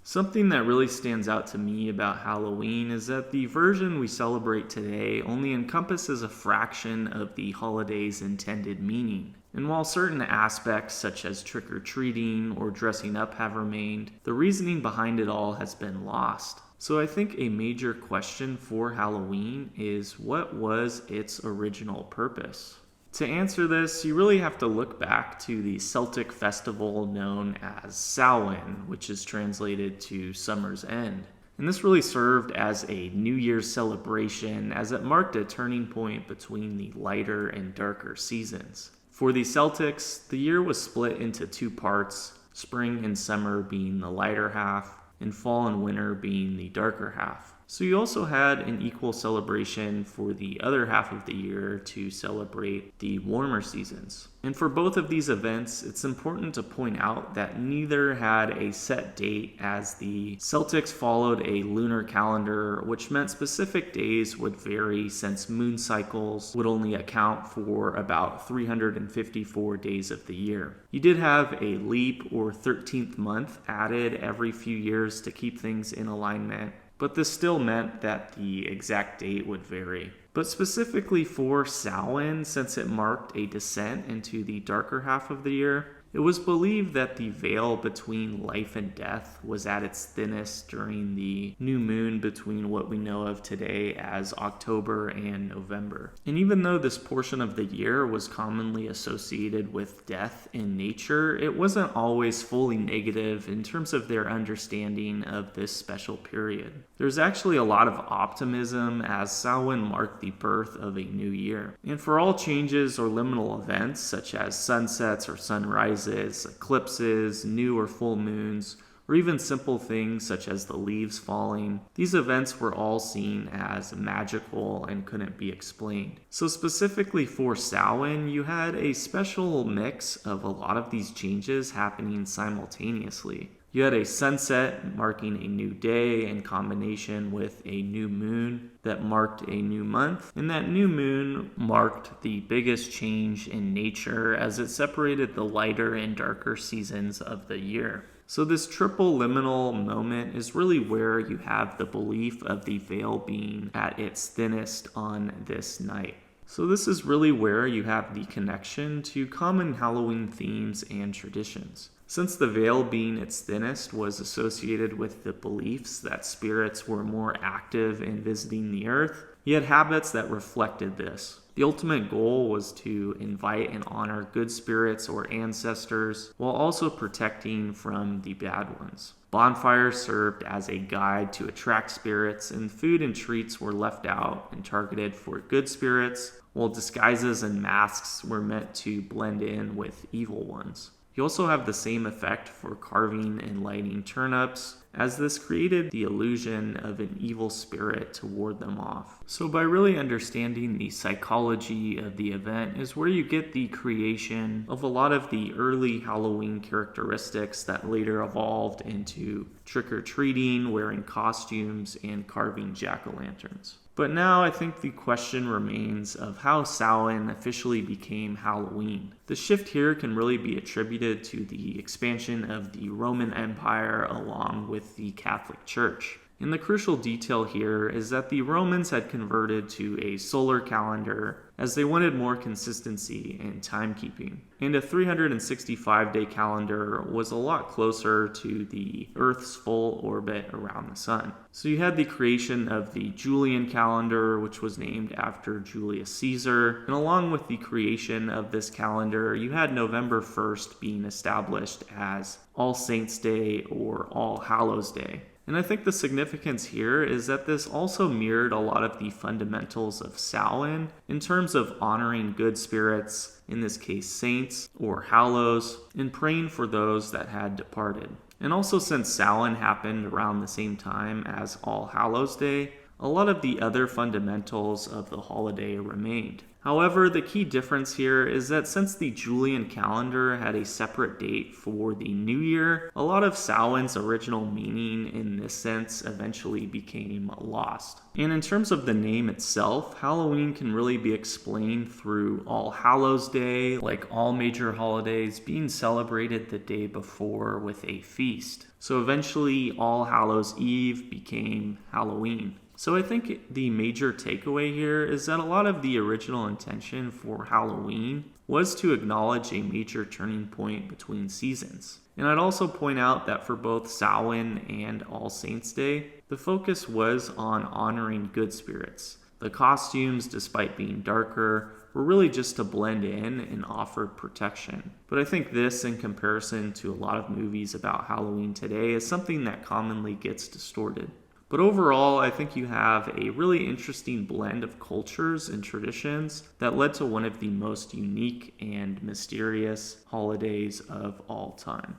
Something that really stands out to me about Halloween is that the version we celebrate today only encompasses a fraction of the holiday's intended meaning. And while certain aspects, such as trick or treating or dressing up, have remained, the reasoning behind it all has been lost. So I think a major question for Halloween is, what was its original purpose? To answer this, you really have to look back to the Celtic festival known as Samhain, which is translated to Summer's End. And this really served as a New Year's celebration, as it marked a turning point between the lighter and darker seasons. For the Celtics, the year was split into two parts, spring and summer being the lighter half, and fall and winter being the darker half. So you also had an equal celebration for the other half of the year to celebrate the warmer seasons. And for both of these events, it's important to point out that neither had a set date, as the Celtics followed a lunar calendar, which meant specific days would vary since moon cycles would only account for about 354 days of the year. You did have a leap or 13th month added every few years to keep things in alignment, but this still meant that the exact date would vary. But specifically for Samhain, since it marked a descent into the darker half of the year, it was believed that the veil between life and death was at its thinnest during the new moon between what we know of today as October and November. And even though this portion of the year was commonly associated with death in nature, it wasn't always fully negative in terms of their understanding of this special period. There's actually a lot of optimism, as Samhain marked the birth of a new year. And for all changes or liminal events, such as sunsets or sunrises, eclipses, new or full moons, or even simple things such as the leaves falling, these events were all seen as magical and couldn't be explained. So specifically for Samhain, you had a special mix of a lot of these changes happening simultaneously. You had a sunset marking a new day in combination with a new moon that marked a new month, and that new moon marked the biggest change in nature as it separated the lighter and darker seasons of the year. So this triple liminal moment is really where you have the belief of the veil being at its thinnest on this night. So this is really where you have the connection to common Halloween themes and traditions. Since the veil being its thinnest was associated with the beliefs that spirits were more active in visiting the earth, you had habits that reflected this. The ultimate goal was to invite and honor good spirits or ancestors, while also protecting from the bad ones. Bonfires served as a guide to attract spirits, and food and treats were left out and targeted for good spirits, while disguises and masks were meant to blend in with evil ones. You also have the same effect for carving and lighting turnips, as this created the illusion of an evil spirit to ward them off. So by really understanding the psychology of the event is where you get the creation of a lot of the early Halloween characteristics that later evolved into trick-or-treating, wearing costumes, and carving jack-o'-lanterns. But now I think the question remains of how Samhain officially became Halloween. The shift here can really be attributed to the expansion of the Roman Empire along with the Catholic Church. And the crucial detail here is that the Romans had converted to a solar calendar as they wanted more consistency in timekeeping. And a 365-day calendar was a lot closer to the Earth's full orbit around the sun. So you had the creation of the Julian calendar, which was named after Julius Caesar. And along with the creation of this calendar, you had November 1st being established as All Saints' Day or All Hallows' Day. And I think the significance here is that this also mirrored a lot of the fundamentals of Samhain in terms of honoring good spirits, in this case saints or hallows, and praying for those that had departed. And also, since Samhain happened around the same time as All Hallows' Day, a lot of the other fundamentals of the holiday remained. However, the key difference here is that since the Julian calendar had a separate date for the New Year, a lot of Samhain's original meaning in this sense eventually became lost. And in terms of the name itself, Halloween can really be explained through All Hallows Day, like all major holidays being celebrated the day before with a feast. So eventually, All Hallows Eve became Halloween. So I think the major takeaway here is that a lot of the original intention for Halloween was to acknowledge a major turning point between seasons. And I'd also point out that for both Samhain and All Saints' Day, the focus was on honoring good spirits. The costumes, despite being darker, were really just to blend in and offer protection. But I think this, in comparison to a lot of movies about Halloween today, is something that commonly gets distorted. But overall, I think you have a really interesting blend of cultures and traditions that led to one of the most unique and mysterious holidays of all time.